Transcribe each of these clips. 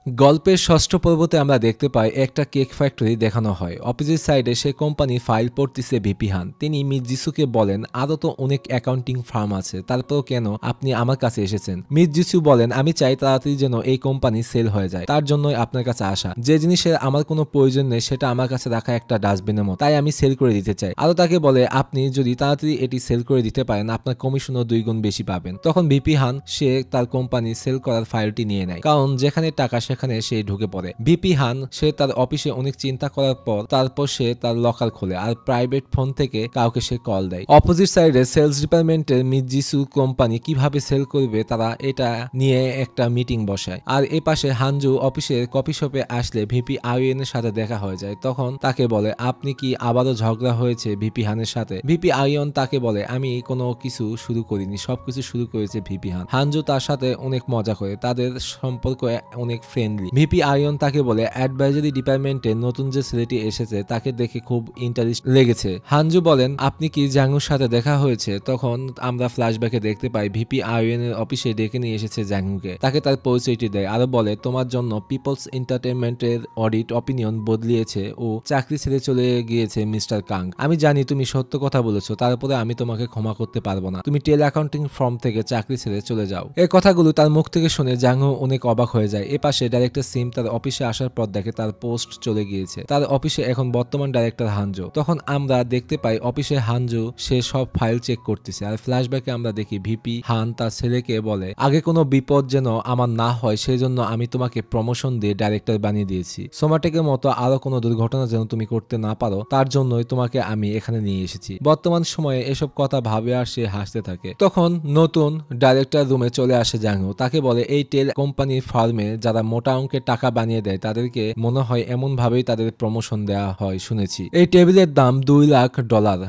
গল্পের ষষ্ঠ পর্বতে আমরা দেখতে পাই একটা কেক ফ্যাক্টরি দেখানো হয়। অপোজিট সাইডে সে কোম্পানি ফাইল পড়তেছে ভিপি হান। তিনি মিস জিসুকে বলেন, আরও তো অনেক অ্যাকাউন্টিং ফার্ম আছে, তারপর কেন আপনি আমার কাছে এসেছেন? মিস জিসু বলেন, আমি চাই তাড়াতাড়ি যেন এই কোম্পানি সেল হয়ে যায়, তার জন্যই আপনার কাছে আসা। যে জিনিসের আমার কোনো প্রয়োজন নেই সেটা আমার কাছে রাখা একটা ডাস্টবিনের মতো, তাই আমি সেল করে দিতে চাই। আরও তাকে বলে, আপনি যদি তাড়াতাড়ি এটি সেল করে দিতে পারেন আপনার কমিশনও 2 গুণ বেশি পাবেন। তখন ভিপি হান সে তার কোম্পানি সেল করার ফাইলটি নিয়ে নেয়, কারণ যেখানে টাকা সেখানে সে ঢুকে পড়ে। ভিপি হান সে তার অফিসে অনেক চিন্তা করার পর তারপর সে তার লকার খোলে আর প্রাইভেট ফোন থেকে কাউকে সে কল দেয়। অপোজিট সাইডে সেলস ডিপার্টমেন্টের মিস জিসু কোম্পানি কিভাবে সেল করবে তারা এটা নিয়ে একটা মিটিং বসায়। আর এ পাশে হানজু অফিসের কফি শপে আসলে ভিপি আইএন এর সাথে দেখা হয়ে যায়। তখন তাকে বলে, আপনি কি আবারও ঝগড়া হয়েছে ভিপি হানের সাথে? ভিপি আইএন তাকে বলে, আমি কোনো কিছু শুরু করিনি, সবকিছু শুরু করেছে ভিপি হান। হানজু তার সাথে অনেক মজা করে, তাদের সম্পর্ক অনেক ফ্রেন্ডলি। ভিপি আইয়ন তাকে বলে, অ্যাডভাইজারি ডিপার্টমেন্টে নতুন যে ছেলেটি এসেছে তাকে দেখে খুব ইন্টারেস্ট লেগেছে। হানজু বলেন, আপনি কি জাঙ্গুর সাথে দেখা হয়েছে? তখন আমরা ফ্ল্যাশব্যাকে দেখতে পাই ভিপি আইয়ন এর অফিসে ডেকে নিয়ে এসেছে জাঙ্গুকে, তাকে তার পরিচয়টি দেয়, আরো বলে, তোমার জন্য পিপলস এন্টারটেইনমেন্টের অডিট অপিনিয়ন বদলিয়েছে ও চাকরি ছেড়ে চলে গিয়েছে মিস্টার কাং। আমি জানি তুমি সত্য কথা বলেছো, তারপরে আমি তোমাকে ক্ষমা করতে পারবো না। তুমি টেল অ্যাকাউন্টিং ফার্ম থেকে চাকরি ছেড়ে চলে যাও। এই কথাগুলো তার মুখ থেকে শুনে জাঙ্গু অনেক অবাক হয়ে যায়। এপাশে ডাইরেক্টর সিম তার অফিসে আসার পর দেখে তার পোস্ট চলে গিয়েছে। তার অফিসে এখন বর্তমান ডাইরেক্টর হানজো। তখন আমরা দেখতে পাই অফিসে হানজো সে সব ফাইল চেক করতেছে। আর ফ্ল্যাশব্যাকে আমরা দেখি ভিপি হান তার ছেলেকে বলে, আগে কোনো বিপদ যেন আমার না হয় সেই জন্য আমি তোমাকে প্রমোশন দিয়ে ডাইরেক্টর বানিয়ে দিয়েছি। সোমাটেকের মতো আরো কোনো দুর্ঘটনা যেন তুমি করতে না পারো তার জন্যই তোমাকে আমি এখানে নিয়ে এসেছি। বর্তমান সময়ে এসব কথা ভাবে আর সে হাসতে থাকে। তখন নতুন ডাইরেক্টর রুমে চলে আসে জাঙ্গু। তাকে বলে, এই টেল কোম্পানির ফার্মে যারা মোটা অঙ্কের টাকা বানিয়ে দেয় তাদেরকে মনে হয় এমন ভাবেই তাদের প্রমোশন দেওয়া হয় শুনেছি। এই টেবিলের দাম $2 লাখ।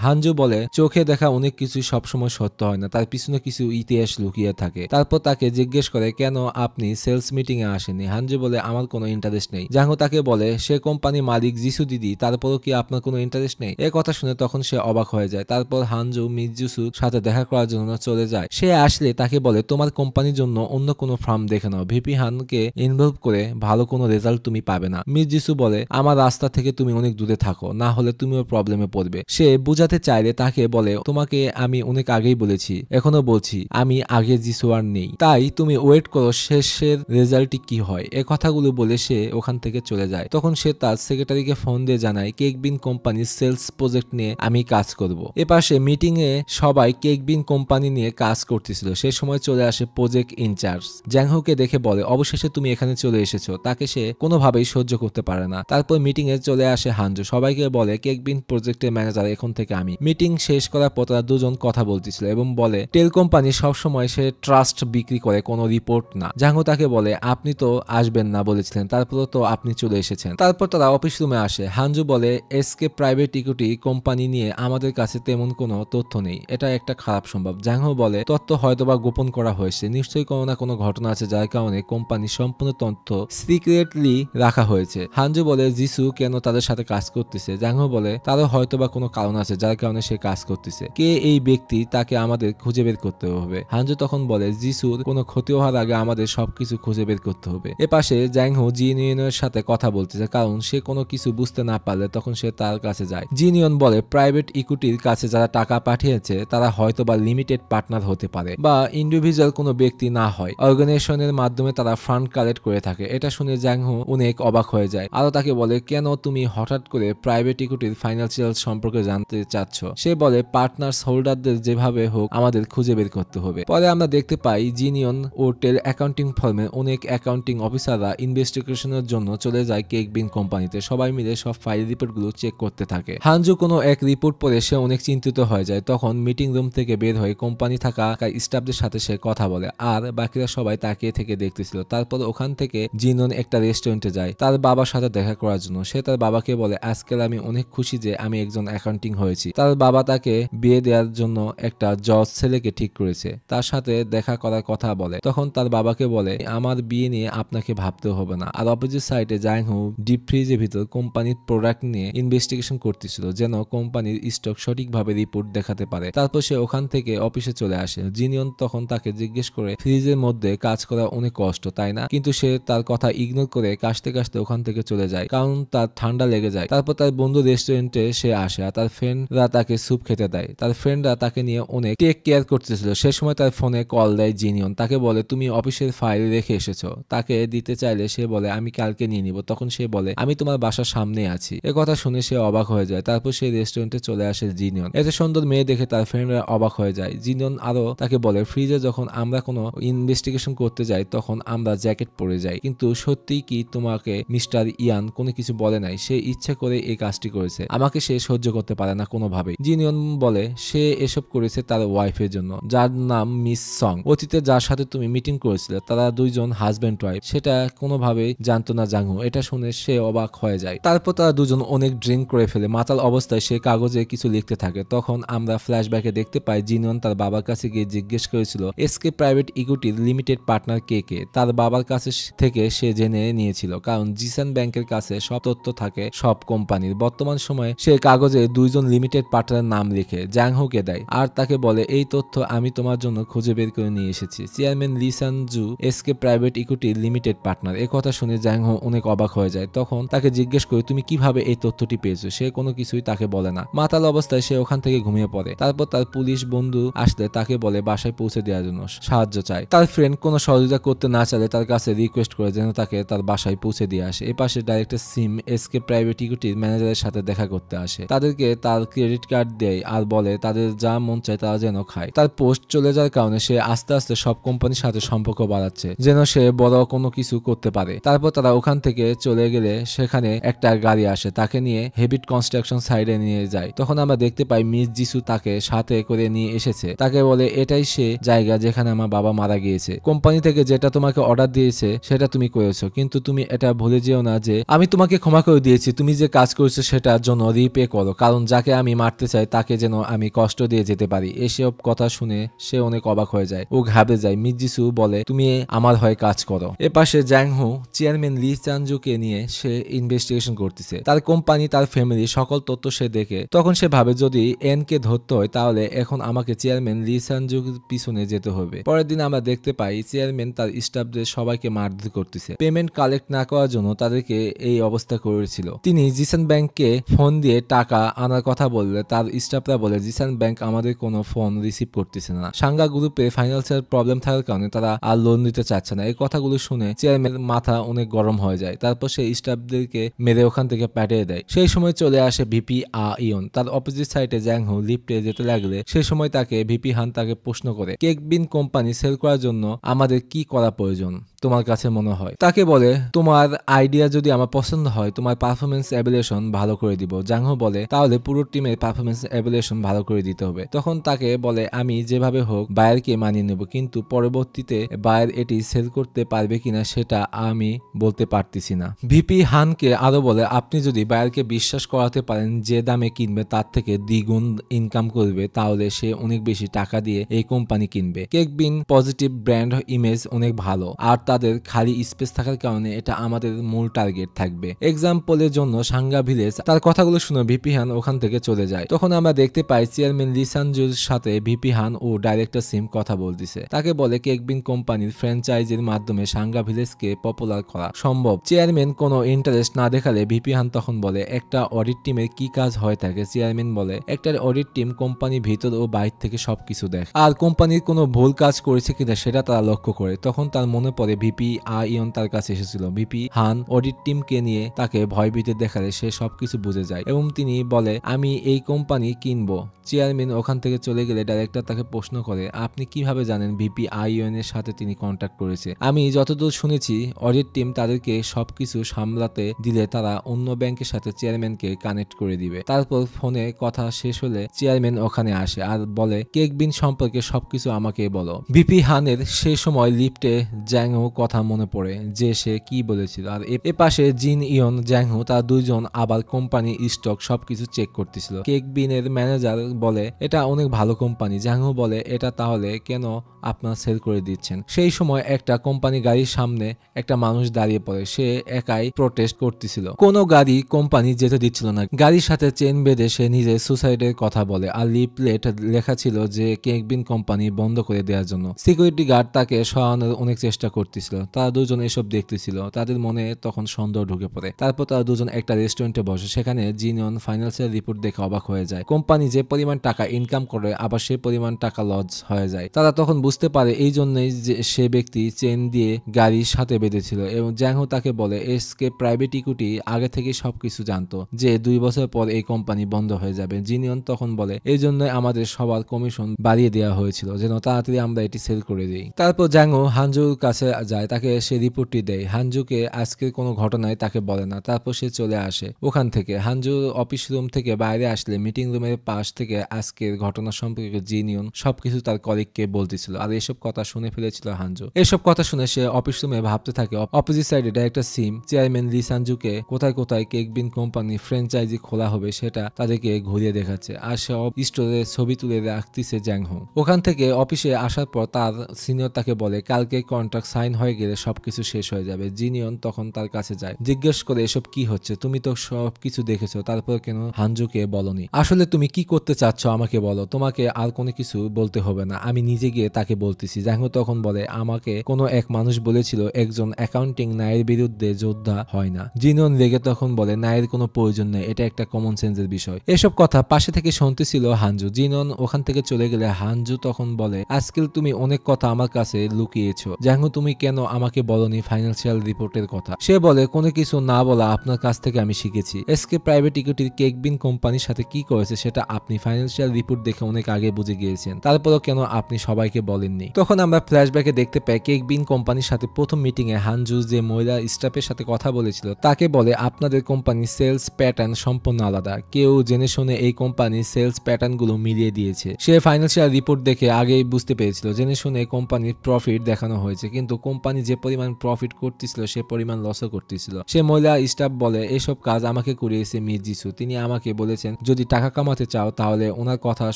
হানজু বলে, চোখে দেখা অনেক কিছু সবসময় সত্য হয় না, তার পিছনে কিছু ইতিহাস লুকিয়ে থাকে। তারপর তাকে জিজ্ঞেস করে, কেন আপনি সেলস মিটিং এ আসেনি? হানজু বলে, আমার কোনো ইন্টারেস্ট নেই। জাঙ্গু তাকে বলে, সে কোম্পানির মালিক জিসু দিদি, তারপরও কি আপনার কোনো ইন্টারেস্ট নেই? এ কথা শুনে তখন সে অবাক হয়ে যায়। তারপর হানজু মিস জিসুর সাথে দেখা করার জন্য চলে যায়। সে আসলে তাকে বলে, তোমার কোম্পানির জন্য অন্য কোনো ফার্ম দেখে নাও, ভিপি হানকে ইনভলভ করে ভালো কোনো রেজাল্ট তুমি পাবে না। মিস জিসু বলে, আমার রাস্তা থেকে তুমি অনেক দূরে থাকো, না হলে তুমিও প্রবলেমে পড়বে। সে বুঝাতে চাইলে তাকে বলে, তোমাকে আমি অনেক আগেই বলেছি, এখনো বলছি, আমি আগে জিসু আর নেই, তাই তুমি ওয়েট করো শেষের রেজাল্টটি কি হয়। এ কথাগুলো বলে সে ওখান থেকে চলে যায়। তখন সে তার সেক্রেটারিকে ফোন দিয়ে জানায়, কেক বিন কোম্পানির সেলস প্রজেক্ট নিয়ে আমি কাজ করব। এপাশে মিটিং এ সবাই কেক বিন কোম্পানি নিয়ে কাজ করতেছিল। সে সময় চলে আসে প্রজেক্ট ইনচার্জ। জ্যাংহুকে দেখে বলে, অবশেষে তুমি এখানে চলে এসেছো। তাকে সে কোনোভাবেই সহ্য করতে পারে না। তারপর মিটিং এ চলে আসে হানজু, সবাইকে বলে, কেক বিন প্রজেক্টের ম্যানেজার এখন থেকে আমি। মিটিং শেষ করার পর তারা দুজন কথা বলতেছিল এবং বলে, টেল কোম্পানি সবসময় সে ট্রাস্ট বিক্রি করে, কোনো রিপোর্ট না। জাঙ্গু তাকে বলে, আপনি তো আসবেন না বলেছিলেন, তারপরও তো আপনি চলে এসেছেন। তারপর তারা অফিস রুমে আসে। হানজু বলে, এসকে প্রাইভেট ইকুইটি কোম্পানি নিয়ে আমাদের কাছে তেমন কোনো তথ্য নেই, এটা একটা খারাপ সম্ভব। জাঙ্গু বলে, তথ্য হয়তোবা গোপন করা হয়েছে, নিশ্চয়ই কোনো না কোনো ঘটনা আছে যার কারণে কোম্পানির সম্পূর্ণ তথ্য সিক্রেটলি রাখা হয়েছে। হানজু বলে, জিসু কেন তাদের সাথে কাজ করতেছে? জাঙ্গু বলে, তারও হয়তোবা কোনো কারণ আছে যার কারণে সে কাজ করতেছে। কে এই ব্যক্তি তাকে আমাদের খুঁজে বের করতে হবে। হানজু তখন বলে, জিসুর কোনো ক্ষতি হওয়ার আগে আমাদের সবকিছু খুঁজে বের করতে হবে। এপাশে জাংহু জিনিয়নের সাথে কথা বলতেছে, কারণ সে কোনো কিছু বুঝতে না পারলে তখন সে তার কাছে যায়। জিনিয়ন বলে, প্রাইভেট ইকুইটির কাছে যারা টাকা পাঠিয়েছে তারা হয়তোবা লিমিটেড পার্টনার হতে পারে বা ইন্ডিভিজুয়াল কোনো ব্যক্তি না হয়, অর্গানাইজেশনের মাধ্যমে তারা ফান্ড কালেক্ট করে থাকে। এটা শুনে জাংহু অনেক অবাক হয়ে যায়। আরো তাকে বলে, কেন তুমি হঠাৎ করে প্রাইভেট ইকুইটির ফাইন্যান্সিয়াল সম্পর্কে জানতে চাচ্ছ? সে বলে, পার্টনার্স হোল্ডারদের যেভাবে হোক আমাদের খুঁজে বের করতে হবে। পরে আমরা দেখতে পাই জিনিয়ন ও টেল অ্যাকাউন্টিং ফার্মে অনেক অ্যাকাউন্টিং অফিসাররা ইনভেস্টিগেশনের জন্য চলে যায় কেক বিন কোম্পানিতে। সবাই মিলে সব ফাইল রিপোর্টগুলো চেক করতে থাকে। হানজু কোনো এক রিপোর্ট পড়ে সে অনেক চিন্তিত হয়ে যায়। তখন মিটিং রুম থেকে বের হয়ে কোম্পানি থাকা স্টাফদের সাথে সে কথা বলে, আর বাকিরা সবাই তাকিয়ে থেকে দেখতেছিল। তারপর ওখান থেকে জিনিয়ন একটা রেস্টুরেন্টে যায় তার বাবার সাথে দেখা করার জন্য। সে তার বাবাকে বলে, আজকাল আমি অনেক খুশি যে আমি একজন অ্যাকাউন্টিং হয়েছি। তার বাবা তাকে বিয়ে দেওয়ার জন্য একটা জজ ছেলেকে ঠিক করেছে, তার সাথে দেখা করার কথা বলে। তখন তার বাবাকে বলে, আমার বিয়ে নিয়ে আপনাকে ভাবতে হবে না। আর অপোজিট সাইডে জাংহু ডিপ ফ্রিজের ভিতর কোম্পানির প্রোডাক্ট নিয়ে ইনভেস্টিগেশন করতেছিল, যেন কোম্পানির স্টক সঠিকভাবে রিপোর্ট দেখাতে পারে। তারপর সে ওখান থেকে অফিসে চলে আসে। জিনিয়ন তখন তাকে জিজ্ঞেস করে, ফ্রিজের মধ্যে কাজ করা অনেক কষ্ট তাই না? কিন্তু সে তার কথা ইগনোর করে কাশতে কাশতে ওখান থেকে চলে যায়, কারণ তার ঠান্ডা লেগে যায়। তারপর তার বন্ধু রেস্টুরেন্টে সে আসে আর তার ফ্রেন্ডরা তাকে স্যুপ খেতে দেয়। তার ফ্রেন্ডরা তাকে নিয়ে অনেক টেক কেয়ার করতেছিল। সে সময় তার ফোনে কল দেয় জিনিয়ন, তাকে বলে তুমি অফিসের ফাইল রেখে এসেছো। তাকে দিতে চাইলে সে বলে আমি কালকে নিয়ে নিব। তখন সে বলে আমি তোমার বাসার সামনে আছি। এ কথা শুনে সে অবাক হয়ে যায়। তারপর সেই রেস্টুরেন্টে চলে আসে জিনিয়ন। এত সুন্দর মেয়ে দেখে তার ফ্রেন্ডরা অবাক হয়ে যায়। জিনিয়ন আরো তাকে বলে ফ্রিজে যখন আমরা কোনো ইনভেস্টিগেশন করতে যাই তখন আমরা জ্যাকেট পরে যাই, কিন্তু সত্যি কি তোমাকে মিস্টার ইয়ান কোনো কিছু বলে নাই? সে ইচ্ছে করে এই কাজটি করেছে, আমাকে সে সহ্য করতে পারে না কোনোভাবেই। জিনিয়ন বলে সে এসব করেছে তার ওয়াইফের জন্য, যার নাম মিস সং। অতীতে যার সাথে তুমি মিটিং করেছিলে তারা দুইজন হাজব্যান্ড ওয়াইফ, সেটা কোনোভাবেই জানতো না জাংহো। এটা শুনে সে অবাক হয়ে যায়। তারপর তারা দুজন অনেক ড্রিঙ্ক করে ফেলে। মাতাল অবস্থায় সে কাগজে কিছু লিখতে থাকে। তখন আমরা ফ্ল্যাশব্যাকে দেখতে পাই জিনিয়ন তার বাবার কাছে গিয়ে জিজ্ঞেস করেছিল এসকে প্রাইভেট ইকুইটির লিমিটেড পার্টনার কে কে। তার বাবার কাছে থেকে সে জেনে নিয়েছিল, কারণ জিসান ব্যাংকের কাছে সব তথ্য থাকে সব কোম্পানির। বর্তমান সময়ে সে কাগজে দুইজন লিমিটেড পার্টনারের নাম লিখে জাংহোকে দেয় আর তাকে বলে এই তথ্য আমি তোমার জন্য খুঁজে বের করে নিয়ে এসেছি। Chairman Lee Sanju SK private equity limited partner. এ কথা শুনে জাংহো অনেক অবাক হয়ে যায়। তখন তাকে জিজ্ঞেস করে তুমি কিভাবে এই তথ্যটি পেয়েছো? সে কোনো কিছুই তাকে বলে না। মাতাল অবস্থায় সে ওখান থেকে ঘুমিয়ে পড়ে। তারপর তার পুলিশ বন্ধু আসলে তাকে বলে বাসায় পৌঁছে দেওয়ার জন্য সাহায্য চায়। তার ফ্রেন্ড কোনো সহযোগিতা করতে না চাইলে তার কাছে রিকোয়েস্ট করে যেন তাকে তার বাসায় পৌঁছে দিয়ে আসে। এ পাশে ডাইরেক্টর সিম এসকে প্রাইভেট ইকুইটির ম্যানেজারের সাথে দেখা করতে আসে। তাদেরকে তার ক্রেডিট কার্ড দেয় আর বলে তাদের যা মন চায় তারা যেন খায়। তার পোস্ট চলে যাওয়ার কারণে সে আস্তে আস্তে সব কোম্পানির সাথে সম্পর্ক বাড়াচ্ছে যেন সে বড় কোনো কিছু করতে পারে। তারপর তারা ওখান থেকে চলে গেলে সেখানে একটা গাড়ি আসে, তাকে নিয়ে হেবিট কনস্ট্রাকশন সাইডে নিয়ে যায়। তখন আমরা দেখতে পাই মিস যিসু তাকে সাথে করে নিয়ে এসেছে। তাকে বলে এটাই সে জায়গা যেখানে আমার বাবা মারা গিয়েছে। কোম্পানি থেকে যেটা তোমাকে অর্ডার দিয়েছে সেটা তুমি করেছো, কিন্তু তুমি এটা ভুলে যেও না যে আমি তোমাকে ক্ষমা করে দিয়েছি। তুমি যে কাজ করেছো সেটার জন্য রিপে করো, কারণ যাকে আমি মারতে চাই তাকে যেন আমি কষ্ট দিয়ে যেতে পারি। এসব কথা শুনে সে অনেক অবাক হয়ে যায়, ও ঘাবড়ে যায়। মিস যিসু বলে তুমি আমার হয়ে কাজ করো। এপাশে জাংহো চেয়ারম্যান লি চানজুকে নিয়ে সে ইনভেস্টিগেশন করতেছে। তার কোম্পানি তার ফ্যামিলি সকল তথ্য সে দেখে। তখন সে ভাবে যদি এন কে ধরতে হয় তাহলে এখন আমাকে চেয়ারম্যান লি চানজুর পিছনে যেতে হবে। পরের দিন আমরা দেখতে পাই চেয়ারম্যান তার স্টাফদের সবাইকে মারধর করতেছে। পেমেন্ট কালেক্ট না করার জন্য তাদেরকে এই অবস্থা করেছিল। তিনি জিসান ব্যাংককে ফোন দিয়ে টাকা আনার কথা বললে তার স্টাফরা বলে জিসান ব্যাংক আমাদের কোনো ফোন রিসিভ করতেছে না। সাঙ্গা গ্রুপে ফাইন্যান্সিয়াল প্রবলেম থাকার কারণে তারা আর লোন দিতে চাচ্ছে না। এই কথাগুলো শুনে চেয়ারম্যান মাথা অনেক গরম হয়ে যায়। তারপর সে স্টাফদেরকে মেরে ওখান থেকে পাঠিয়ে দেয়। সেই সময় চলে আসে ভিপি ইয়ন। তার অপোজিট সাইডে জাংহো লিফটে যেতে লাগলে সেই সময় তাকে ভিপি হান তাকে প্রশ্ন করে কেক বিন কোম্পানি সেল করার জন্য আমাদের কি করা প্রয়োজন তোমার কাছে মনে হয়? তাকে বলে তোমার আইডিয়া যদি আমার পছন্দ হয় তোমার পারফরমেন্স এভ্যালুয়েশন ভালো করে দিব। জাংহো বলে তাহলে পুরো টিমের পারফরমেন্স এভ্যালুয়েশন ভালো করে দিতে হবে। তখন তাকে বলে আমি যেভাবে হোক বায়ারকে মানিয়ে নেব, কিন্তু পরবর্তীতে বায়ার এটি সেল করতে পারবে কিনা সেটা আমি বলতে পারতেছি না। ভিপি হানকে আরো বলে আপনি যদি বায়ারকে বিশ্বাস করাতে পারেন যে দামে কিনবে তার থেকে দ্বিগুণ ইনকাম করবে তাহলে সে অনেক বেশি টাকা দিয়ে এই কোম্পানি কিনবে। কেক বিন পজিটিভ ব্র্যান্ড ইমেজ অনেক ভালো আর তাদের খালি স্পেস থাকার কারণে এটা আমাদের মূল টার্গেট থাকবে। এক্সাম্পলের জন্য সাঙ্গা ভিলেজ। তার কথাগুলো শুনে ভিপি হান ওখান থেকে চলে যায়। তখন আমরা দেখতে পাই চেয়ারম্যান লি সানজুর সাথে ভিপি হান ও ডাইরেক্টর সিম কথা বলতেছে। তাকে বলে কেক বিন কোম্পানির ফ্র্যাঞ্চাইজির মাধ্যমে সাঙ্গা ভিলেজকে পপুলার করা সম্ভব। চেয়ারম্যান কোনো ইন্টারেস্ট না দেখালে ভিপি হান তখন বলে একটা অডিট টিমের কি কাজ হয়ে থাকে? চেয়ারম্যান বলে একটা অডিট টিম কোম্পানি ভিতর ও বাইরে থেকে সবকিছু দেখে আর কোম্পানির কোনো ভুল কাজ করেছে কিনা সেটা তারা লক্ষ্য করে। তখন তার মনে পড়ে ভিপি ইয়ন তার কাছে এসেছিল। ভিপি হান অডিট টিমকে নিয়ে তাকে ভয়ভীতি দেখালে সে সবকিছু বুঝে যায় এবং তিনি বলে আমি এই কোম্পানি কিনবো। চেয়ারম্যান ওখান থেকে চলে গেলে ডাইরেক্টর তাকে প্রশ্ন করে আপনি কিভাবে জানেন ভিপি ইয়ন এর সাথে তিনি কন্ট্যাক্ট করেছে? আমি যতদূর শুনেছি অডিট টিম তাদেরকে সবকিছু সামলাতে দিলে তারা অন্য ব্যাংকের সাথে চেয়ারম্যানকে কানেক্ট করে দিবে। তারপর ফোনে কথা শেষ হলে চেয়ারম্যান ওখানে আসে আর বলে কেক বিন সম্পর্কে সবকিছু আমাকে বলো। ভিপি হানের সেই সময় লিফটে জাংহো কথা মনে পড়ে যে সে কি বলেছিল। আর এ পাশে জিন ইয়ন জাংহো তার দুইজন আবার কোম্পানি স্টক সবকিছু চেক করতেছিল। কেক বিনের ম্যানেজার বলে এটা অনেক ভালো কোম্পানি। জাংহো বলে এটা তাহলে কেন আপনার সেল করে দিচ্ছেন? সেই সময় একটা কোম্পানি গাড়ির সামনে একটা মানুষ দাঁড়িয়ে পড়ে। সে একাই প্রোটেস্ট করতেছিল। কোনো গাড়ি কোম্পানি যেতে দিচ্ছিল না। গাড়ির সাথে চেন বেঁধে সে নিজের সুসাইডের কথা বলে আর লিফলেট লেখা ছিল যে কেক বিন কোম্পানি বন্ধ করে দেওয়ার জন্য। সিকিউরিটি গার্ড তাকে সরানোর অনেক চেষ্টা করতেছিল। করতেছিল। তারা দুজন এসব দেখতেছিল। তাদের মনে তখন সন্দেহ ঢুকে পড়ে। তারপর তারা দুজন একটা রেস্টুরেন্টে বসে। সেখানে জিনিয়ন ফাইন্যান্সিয়াল রিপোর্ট দেখে অবাক হয়ে যায়। কোম্পানি যে পরিমাণ টাকা ইনকাম করে আবার সেই পরিমাণ টাকা লস হয়ে যায়। তারা তখন বুঝতে পারে এই জন্যই যে সে ব্যক্তি চেন দিয়ে গাড়ির সাথে বেঁধেছিল এবং জ্যাংহো তাকে বলে এসকে প্রাইভেট ইকুইটি আগে থেকে সবকিছু জানতো যে 2 বছর পর এই কোম্পানি বন্ধ হয়ে যাবে। জিনিয়ন তখন বলে এই জন্যই আমাদের সবার কমিশন বাড়িয়ে দেওয়া হয়েছিল যেন তাড়াতাড়ি আমরা এটি সেল করে দিই। তারপর জ্যাংহো হানজুর কাছে যায়, তাকে সে রিপোর্টটি দেয়। হানজুকে আজকের কোনো ঘটনায় তাকে বলে না। তারপর সে চলে আসে ওখান থেকে। হানজু অফিস রুম থেকে বাইরে আসলে মিটিং রুমের পাশ থেকে আজকের ঘটনা সম্পর্কে জিনিয়ন সবকিছু তার কলিগকে বলতেছিল আর এসব কথা শুনে ফেলেছিল হানজু। এসব কথা শুনে সে অফিস রুমে ভাবতে থাকে অপোজিট সাইডে ডাইরেক্টর সিম চেয়ারম্যান লি সানজুকে কোথায় কোথায় কেক বিন কোম্পানি ফ্র্যাঞ্চাইজি খোলা হবে সেটা তাদেরকে ঘুরিয়ে দেখাচ্ছে আর সে স্টোরে ছবি তুলে রাখতেছে জ্যাংহো। ওখান থেকে অফিসে আসার পর তার সিনিয়র তাকে বলে কালকে কন্ট্রাক্ট সাইন হয়ে গেলে সবকিছু শেষ হয়ে যাবে। জিনিয়ন তখন তার কাছে যায়, জিজ্ঞেস করে এসব কি হচ্ছে, তুমি তো সবকিছু দেখেছো, তারপর কেন হানজুকে বলনি? আসলে তুমি কি করতে চাচ্ছ আমাকে বলো, তোমাকে আর কোনো কিছু বলতে হবে না, আমি নিজে গিয়ে তাকে বলতেছি। জ্যাংহো তখন বলে আমাকে কোনো এক মানুষ বলেছিল একজন অ্যাকাউন্টিং নায়ের বিরুদ্ধে যোদ্ধা হয় না। জিনিয়ন রেগে তখন বলে নায়ের কোনো প্রয়োজন নেই, এটা একটা কমন সেন্সের বিষয়। এসব কথা পাশে থেকে শুনতেছিল হানজু। জিনিয়ন ওখান থেকে চলে গেলে হানজু তখন বলে আজকাল তুমি অনেক কথা আমার কাছে লুকিয়েছো জ্যাংহো, তুমি কেন আমাকে বলনি ফাইন্যান্সিয়াল রিপোর্টের কথা? সে বলে কোনো কিছু না বলা আপনার কাছ থেকে আমি শিখেছি। এসকে প্রাইভেট ইকুইটির কেক বিন কোম্পানির সাথে কি করেছে সেটা আপনি ফাইন্যান্সিয়াল রিপোর্ট দেখে অনেক আগে বুঝে গিয়েছেন, তারপরও কেন আপনি সবাইকে বলেননি? তখন আমরা ফ্ল্যাশব্যাকে দেখতে পাই কেক বিন কোম্পানির সাথে প্রথম মিটিং এ হানজু যে মহিলা স্টাফের সাথে কথা বলেছিল তাকে বলে আপনাদের কোম্পানির সেলস প্যাটার্ন সম্পূর্ণ আলাদা, কেউ জেনে শুনে এই কোম্পানির সেলস প্যাটার্ন গুলো মিলিয়ে দিয়েছে। সে ফাইন্যান্সিয়াল রিপোর্ট দেখে আগেই বুঝতে পেরেছিল জেনে শুনে কোম্পানির প্রফিট দেখানো হয়েছে কিন্তু কোম্পানি যে পরিমাণ প্রফিট করতেছিল সে পরিমাণ লসও করতেছিল। সে মহিলা স্টাফ বলে এসব কাজ আমাকে করিয়েছে মিস জিসু, তিনি আমাকে বলেছেন যদি টাকা কামাতে চাও তাহলে ওনার কথা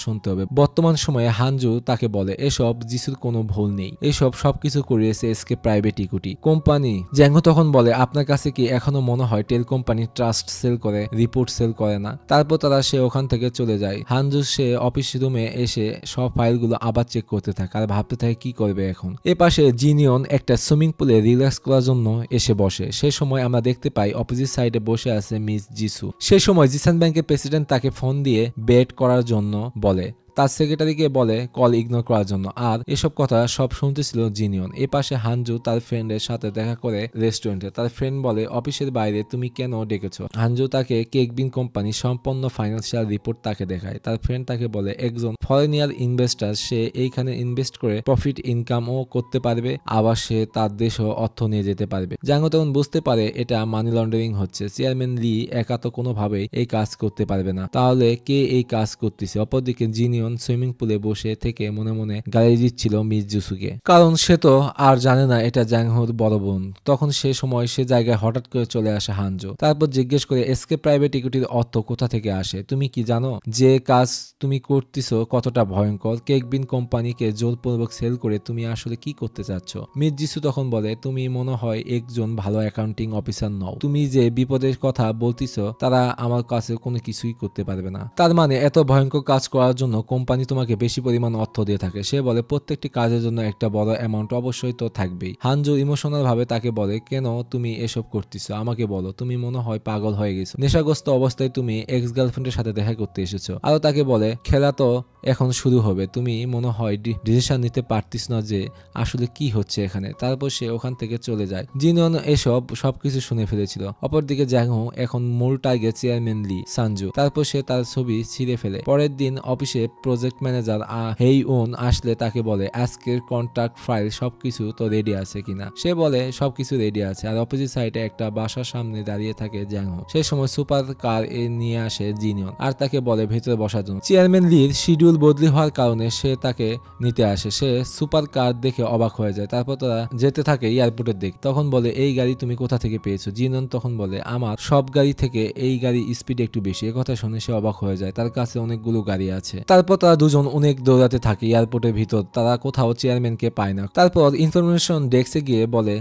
শুনতে হবে। বর্তমান সময়ে হানজু তাকে বলে এসব জিসুর কোনো ভুল নেই, এসব সবকিছু করিয়েছে এসকে প্রাইভেট ইকুইটি কোম্পানি। জ্যাংহো তখন বলে আপনার কাছে কি এখনো মনে হয় টেল কোম্পানি ট্রাস্ট সেল করে রিপোর্ট সেল করে না? তারপর তারা সে ওখান থেকে চলে যায়। হানজু সে অফিস রুমে এসে সব ফাইলগুলো আবার চেক করতে থাকে আর ভাবতে থাকে কি করবে এখন। এপাশে জিনিয়ন একটা সুইমিং পুলে রিল্যাক্স করার জন্য এসে বসে। সে সময় আমরা দেখতে পাই অপোজিট সাইডে বসে আছে মিস জিসু। সে সময় জিসান ব্যাংকের প্রেসিডেন্ট তাকে ফোন দিয়ে বেট করার জন্য বলে, তার সেক্রেটারিকে বলে কল ইগনোর করার জন্য। আর এসব কথা সব শুনতেছিল জিনিয়ন। এ পাশে হানজু তার ফ্রেন্ডের সাথে দেখা করে রেস্টুরেন্টে। তার ফ্রেন্ড বলে অফিসের বাইরে তুমি কেন ডেকেছো? হানজু তাকে কেক বিন কোম্পানি সম্পূর্ণ ফাইন্যান্সিয়াল রিপোর্ট তাকে দেখায়। তার ফ্রেন্ড তাকে বলে একজন ফরেনিয়ার ইনভেস্টার, সে এইখানে ইনভেস্ট করে প্রফিট ইনকামও করতে পারবে আবার সে তার দেশও অর্থ নিয়ে যেতে পারবে। জ্যাংহো তখন বুঝতে পারে এটা মানি লন্ডারিং হচ্ছে। চেয়ারম্যান লি একা তো কোনোভাবেই এই কাজ করতে পারবে না, তাহলে কে এই কাজ করতেছে? অপরদিকে জিনিয়ন সুইমিং পুলে বসে থেকে মনে মনে গালি দিচ্ছিল মিস জিসুকে, কারণ সে তো আর জানে না এটা জ্যাংহোর বড় বোন। তখন সে সময় সে জায়গায় হঠাৎ করে চলে আসে হানজু। তারপর জিজ্ঞেস করে এসকে প্রাইভেট ইকুইটির অর্থ কোথা থেকে আসে? তুমি কি জানো যে কাজ তুমি করতেছো কতটা ভয়ঙ্কর? কেক বিন কোম্পানিকে জোরপূর্বক সেল করে তুমি আসলে কি করতে চাচ্ছ? মিস জিসু তখন বলে তুমি মনে হয় একজন ভালো অ্যাকাউন্টিং অফিসার নও, তুমি যে বিপদের কথা বলতেছো তারা আমার কাছে কোনো কিছুই করতে পারবে না। তার মানে এত ভয়ঙ্কর কাজ করার জন্য কোম্পানি তোমাকে বেশি পরিমাণ অর্থ দিয়ে থাকে। সে বলে প্রত্যেকটি কাজের জন্য একটা বড় অ্যামাউন্ট অবশ্যই তো থাকবেই। হানজু ইমোশনাল ভাবে তাকে বলে কেন তুমি এসব করতেছো? আমাকে বলো, তুমি মনে হয় পাগল হয়ে গেছো, নেশাগ্রস্ত অবস্থায় তুমি এক্স গার্লফ্রেন্ডের সাথে দেখা করতে এসেছো। আরো তাকে বলে খেলা তো এখন শুরু হবে, তুমি মনে হয় ডিসিশন নিতে পারতিস না যে আসলে কি হচ্ছে এখানে। তারপর সে ওখান থেকে চলে যায়। জিনিয়ন এসব সবকিছু শুনে ফেলেছিল। অপরদিকে জ্যাংহো এখন মূল টার্গেট চেয়ারম্যান লি সানজু। তারপর সে তার ছবি ছিঁড়ে ফেলে। পরের দিন অফিসে প্রজেক্ট ম্যানেজার হেই উন আসলে তাকে বলে আজকের কন্ট্রাক্ট ফাইল সবকিছু তো রেডি আছে কিনা। সে বলে সবকিছু রেডি আছে। আর অপোজিট সাইডে একটা বাসার সামনে দাঁড়িয়ে থাকে জ্যাংহো। সেই সময় সুপার কার নিয়ে আসে জিনিয়ন আর তাকে বলে ভেতরে বসার জন্য। চেয়ারম্যান লির শিডিউল বদলি হওয়ার কারণে সে তাকে নিতে আসে। সে সুপার কার দেখে অবাক হয়ে যায়। তারপর তারা যেতে থাকে এয়ারপোর্টের দিকে। তখন বলে এই গাড়ি তুমি কোথা থেকে পেয়েছো? জিনিয়ন তখন বলে আমার সব গাড়ি থেকে এই গাড়ি স্পিড একটু বেশি। কথা শুনে সে অবাক হয়ে যায়, তার কাছে অনেকগুলো গাড়ি আছে। তারপর তারপর তারা দুজন অনেক দৌড়াতে থাকে এয়ারপোর্টের ভিতর, তারা কোথাও চেয়ারম্যানকে পায় না। তারপর ইনফরমেশন ডেস্কে গিয়ে বলে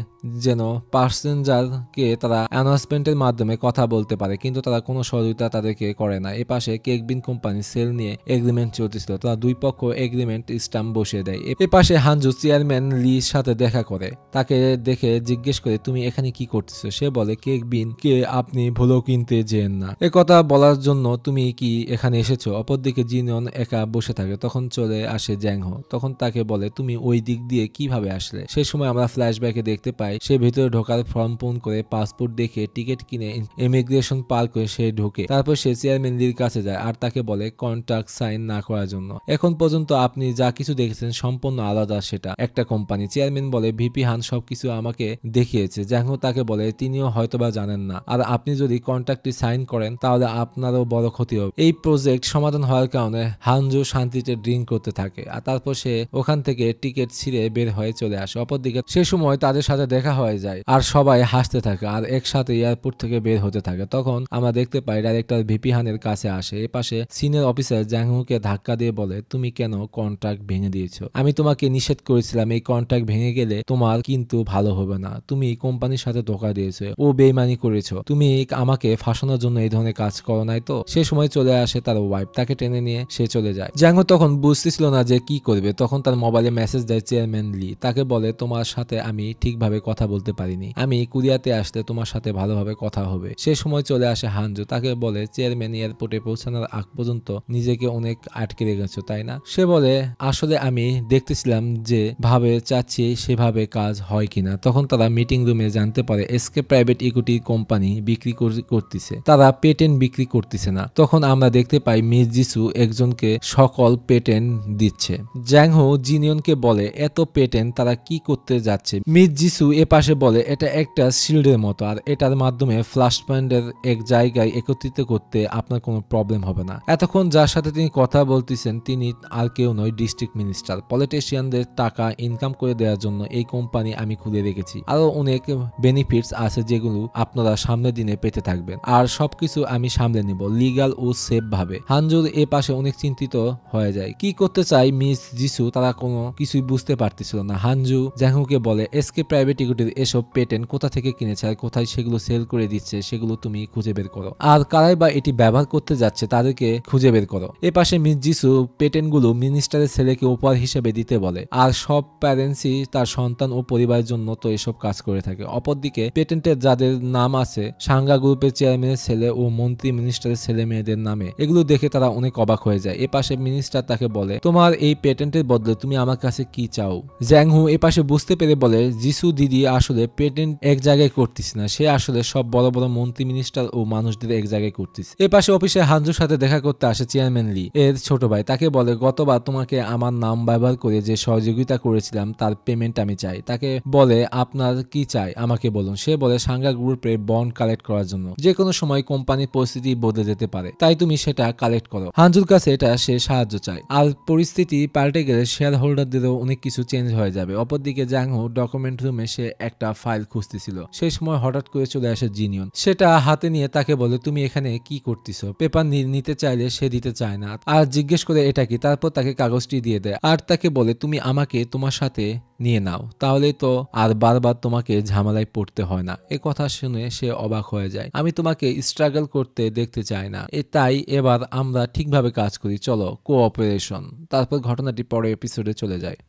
যেন প্যাসেঞ্জারকে তারা অ্যানাউন্সমেন্টের মাধ্যমে কথা বলতে পারে, কিন্তু তারা কোনো সহযোগিতা তাদেরকে করে না। এপাশে কেকবিন কোম্পানি সেল নিয়ে এগ্রিমেন্ট চলতেছিল, তারা দুই পক্ষ এগ্রিমেন্ট স্টাম্প বসিয়ে দেয়। এপাশে হানজু চেয়ারম্যান লির সাথে দেখা করে, তাকে দেখে জিজ্ঞেস করে তুমি এখানে কি করতেছো। সে বলে কেকবিন কে আপনি ভুলো কিনতে যেন না, এ কথা বলার জন্য তুমি কি এখানে এসেছো। অপরদিকে জিনিয়ন একা বসে থাকে, তখন চলে আসে জ্যাংহো, তখন তাকে বলে তুমি ওই দিক দিয়ে কিভাবে আসলে। সে সময় আমরা ফ্ল্যাশব্যাকে দেখতে পাই সে ভিতরে ঢোকার ফর্ম পূরণ করে পাসপোর্ট দেখে টিকিট কিনে ইমিগ্রেশন পার করে সে ঢোকে। তারপর সে চেয়ারম্যান লির কাছে যায় আর তাকে বলে কন্ট্রাক্ট সাইন না করার জন্য। এখন পর্যন্ত আপনি যা কিছু দেখেছেন সম্পূর্ণ আলাদা, সেটা একটা কোম্পানি। চেয়ারম্যান বলে ভিপি হান সবকিছু আমাকে দেখিয়েছে। জ্যাংহো তাকে বলে তিনিও হয়তোবা জানেন না, আর আপনি যদি কন্ট্রাক্টটি সাইন করেন তাহলে আপনারও বড় ক্ষতি হবে। এই প্রজেক্ট সমাধান হওয়ার কারণে হানজু শান্তিতে ড্রিঙ্ক করতে থাকে, আর তারপর সে ওখান থেকে টিকিট ছিঁড়ে বের হয়ে চলে আসে। অপরদিকে সে সময় তাদের সাথে দেখা হয়ে যায় আর সবাই হাসতে থাকে আর একসাথে এয়ারপোর্ট থেকে বের হতে থাকে। তখন আমরা দেখতে পাই ডাইরেক্টর ভিপি হানের কাছে আসে। এপাশে সিনিয়র অফিসার জ্যাংহুকে ধাক্কা দিয়ে বলে তুমি কেন কন্ট্রাক্ট ভেঙে দিয়েছো, আমি তোমাকে নিষেধ করেছিলাম এই কন্ট্রাক্ট ভেঙে গেলে তোমার কিন্তু ভালো হবে না, তুমি কোম্পানির সাথে ধোঁকা দিয়েছো ও বেইমানি করেছো, তুমি আমাকে ফাঁসানোর জন্য এই ধরনের কাজ করো নাই তো। সে সময় চলে আসে তার ওয়াইফ, তাকে টেনে নিয়ে সে চলে যায়। জ্যাংহো তখন বুঝতেছিল না যে কি করবে, তখন তার মোবাইলে মেসেজ দেয় চেয়ারম্যান লি, তাকে বলে তোমার সাথে আমি ঠিকভাবে কথা বলতে পারিনি, আমি কোরিয়াতে আসলে তোমার সাথে ভালোভাবে কথা হবে। সে সময় চলে আসে হানজু, তাকে বলে চেয়ারম্যান এয়ারপোর্টে পৌঁছানোর আগ পর্যন্ত নিজেকে অনেক আটকে রেখেছো তাই না। সে বলে আসলে আমি দেখতেছিলাম যে ভাবে চাচ্ছি সেভাবে কাজ হয় কিনা। তখন তারা মিটিং রুমে জানতে পারে এসকে প্রাইভেট ইকুইটি কোম্পানি বিক্রি করতেছে, তারা পেটেন্ট বিক্রি করতেছে না। তখন আমরা দেখতে পাই মিস জিসু একজনকে সকল পেটেন্ট দিচ্ছে। জ্যাংহো জিনিয়নকে বলে এত পেটেন্ট তারা কি করতে যাচ্ছে। মিস জিসু এ পাশে বলে এটা একটা শিল্ডের মতো, আর এটার মাধ্যমে ফ্ল্যাশ পয়েন্টের এক জায়গায় একত্রিত করতে আপনার কোনো প্রবলেম হবে না। এতক্ষণ যার সাথে তিনি কথা বলতেছেন তিনি আর কেউ নয়, ডিস্ট্রিক্ট মিনিস্টার। পলিটিশিয়ানদের টাকা ইনকাম করে দেওয়ার জন্য এই কোম্পানি আমি খুলে রেখেছি, আরো অনেক বেনিফিটস আছে যেগুলো আপনারা সামনের দিনে পেতে থাকবেন, আর সবকিছু আমি সামলে নিব লিগাল ও সেফ ভাবে। হানজুর এ পাশে অনেক চিন্তিত হয়ে যায়, কি করতে চাই মিস জিসু তারা কোনো কিছুই বুঝতে পারতেছিল না। হানজু জ্যাংহুকে বলে এসকে প্রাইভেট ইকুইটির এসব পেটেন্ট কোথা থেকে কিনেছে আর কোথায় সেগুলো সেল করে দিচ্ছে সেগুলো তুমি খুঁজে বের করো, আর কারাই বা এটি ব্যবহার করতে যাচ্ছে তাদেরকে খুঁজে বের করো। এ পাশে মিস জিসু পেটেন্ট গুলো মিনিস্টারের ছেলেকে উপহার হিসেবে দিতে বলে, আর সব প্যারেন্টসই তার সন্তান ও পরিবারের জন্য তো এসব কাজ করে থাকে। অপরদিকে পেটেন্টের যাদের নাম আছে সাঙ্গা গ্রুপের চেয়ারম্যানের ছেলে ও মন্ত্রী মিনিস্টারের ছেলে মেয়েদের নামে, এগুলো দেখে তারা অনেক অবাক হয়ে যায়। এ পাশে মিনিস্টার তাকে বলে তোমার এই পেটেন্টের বদলে তুমি আমার কাছে কি চাও। জ্যাংহু এ পাশে বুঝতে পেরে বলে জিসু দিদি আসলে পেটেন্ট এক জায়গায় করতিস না, সে আসলে সব বড় বড় মন্ত্রী মিনিস্টার ও মানুষদের এক জায়গায় করতিস। এ পাশে অফিসে হানজুর সাথে দেখা করতে আসে চেয়ারম্যান লি এর ছোট ভাই, তাকে বলে গতবার তোমাকে আমার নাম ব্যবহার করে যে সহযোগিতা করেছিলাম তার পেমেন্ট আমি চাই। তাকে বলে আপনার কি চাই আমাকে বলুন। সে বলে সাঙ্গা গ্রুপে বন্ড কালেক্ট করার জন্য, যে কোনো সময় কোম্পানির পরিস্থিতি বদলে যেতে পারে, তাই তুমি সেটা কালেক্ট করো। হানজুর কাছে এটা সে সাহায্য চায়, আর পরিস্থিতি পাল্টে গেলে শেয়ার হোল্ডারদেরও অনেক কিছু চেঞ্জ হয়ে যাবে। অপরদিকে জ্যাংহো ডকুমেন্ট রুমে সে একটা ফাইল খুঁজতেছিল, সেই সময় হঠাৎ করে চলে আসে জিনিয়ন, সেটা হাতে নিয়ে তাকে বলে তুমি এখানে কি করতেছো। পেপার নিতে চাইলে সে দিতে চায় না আর জিজ্ঞেস করে এটা কি, তারপর তাকে কাগজটি দিয়ে দেয় আর তাকে বলে তুমি আমাকে তোমার সাথে নিয়ে নাও, তাহলে তো আর বারবার তোমাকে ঝামেলায় পড়তে হয় না। এ কথা শুনে সে অবাক হয়ে যায়, আমি তোমাকে স্ট্রাগল করতে দেখতে চাই না, তাই এবার আমরা ঠিকভাবে কাজ করি, চলো কোঅপারেশন। তারপর ঘটনাটি পরের এপিসোডে চলে যায়।